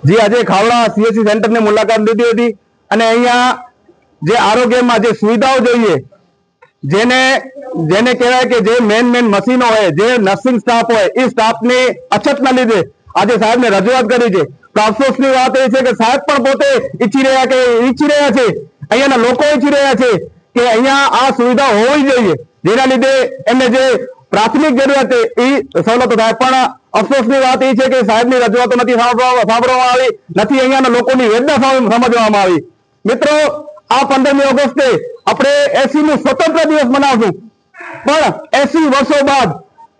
જે આજે ખાવડા સીએસસી સેન્ટરની મુલાકાત લીધી હતી અને અહીંયા જે આરોગ્યમાં જે સુવિધાઓ જોઈએ, જેને જેને કહેવાય કે જે મેન મશીનો હોય, જે નર્સિંગ સ્ટાફ હોય, એ સ્ટાફની અછતના લીધે આજે સાહેબને રજૂઆત કરી છે. તો અફસોસની વાત એ છે કે સાહેબ પણ પોતે ઈચ્છી રહ્યા છે, અહીંયાના લોકો ઈચ્છી રહ્યા છે કે અહીંયા આ સુવિધા હોવી જોઈએ, જેના લીધે એમને જે પ્રાથમિક જરૂરિયાત એ સવલતો થાય. પણ અફસોસની વાત એ છે કે સાહેબની રજૂઆતો નથી સાંભળવામાં આવી, નથી અહીંયાના લોકોની વેદના સમજવામાં આવી. મિત્રો, આ 15મી ઓગસ્ટે આપણે 80મું સ્વતંત્ર દિવસ મનાવશું, પણ 80 વર્ષો બાદ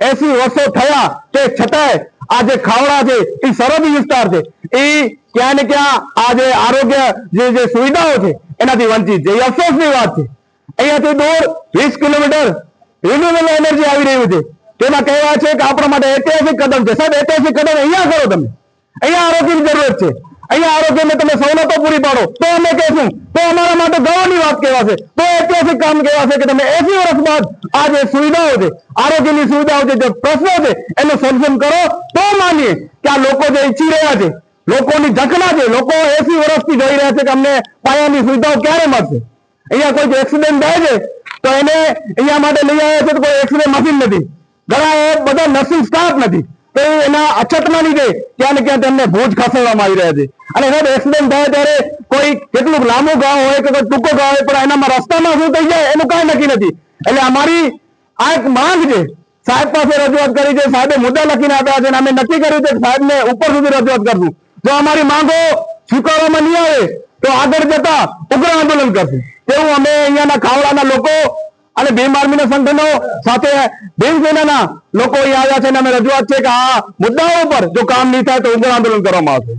80 વર્ષો થયા તે છતાંય આ જે ખાવડા છે એ સરહદી વિસ્તાર છે, એ ક્યાં ને ક્યાં આ જે આરોગ્ય જે સુવિધાઓ છે એનાથી વંચિત છે. એ અફસોસની વાત છે. અહીંયાથી દૂર 20 કિલોમીટર રિન્યુએબલ એનર્જી આવી રહ્યું છે, તેમાં કહેવાય છે કે આપણા માટે ઐતિહાસિક કદમ છે. સાહેબ, ઐતિહાસિક કદમ અહીંયા કરો તમે. અહીંયા આરોગ્યની જરૂરત છે. અહીંયા આરોગ્યને તમે સવલતો પૂરી પાડો તો અમે કહેશું, તો અમારા માટે ગૌરવની વાત કહેવાશે, તો ઐતિહાસિક કામ કહેવાશે કે તમે 80 વર્ષ બાદ આ જે સુવિધાઓ છે, આરોગ્યની સુવિધાઓ છે, જે પ્રશ્નો છે એનું સોલ્યુશન કરો, તો માનીએ કે આ લોકો જે ઈચ્છી રહ્યા છે, લોકોની ઝંખના છે, લોકો 80 વર્ષથી જોઈ રહ્યા છે કે અમને પાયાની સુવિધાઓ ક્યારે મળશે. અહીંયા કોઈ એક્સિડન્ટ થાય છે તો એને અહીંયા માટે લઈ આવ્યા છે તો કોઈ એક્સરે મશીન નથી, ઘણા બધા નર્સિંગ સ્ટાફ નથી, તો એના અછતના લીધે ક્યાં ને ક્યાં તેમને ભુજ ખસેડવામાં આવી રહ્યા છે. અને સાહેબ, એક્સિડન્ટ થાય ત્યારે કોઈ કેટલું લાંબુ ગામ હોય કે કોઈ ટૂંકો ગામ હોય, પણ એનામાં રસ્તામાં શું થઈ જાય એનું કાંઈ નક્કી નથી. એટલે અમારી આ એક માંગ છે, સાહેબ પાસે રજૂઆત કરી છે, સાહેબે મુદ્દા લખીને આપ્યા છે અને અમે નક્કી કર્યું છે કે સાહેબને ઉપર સુધી રજૂઆત કરશું. જો અમારી માંગો સ્વીકારવામાં નહીં આવે તો આગળ જતા ઉગ્ર આંદોલન કરશું, તેવું અમે અહીંયાના ખાવડાના લોકો અને ભીમ આર્મીના સંગઠનો સાથે ભીમ સેનાના લોકો અહીંયા આવ્યા છે અને અમે રજૂઆત છે કે આ મુદ્દાઓ પર જો કામ નહીં થાય તો ઉગ્ર આંદોલન કરવામાં આવશે.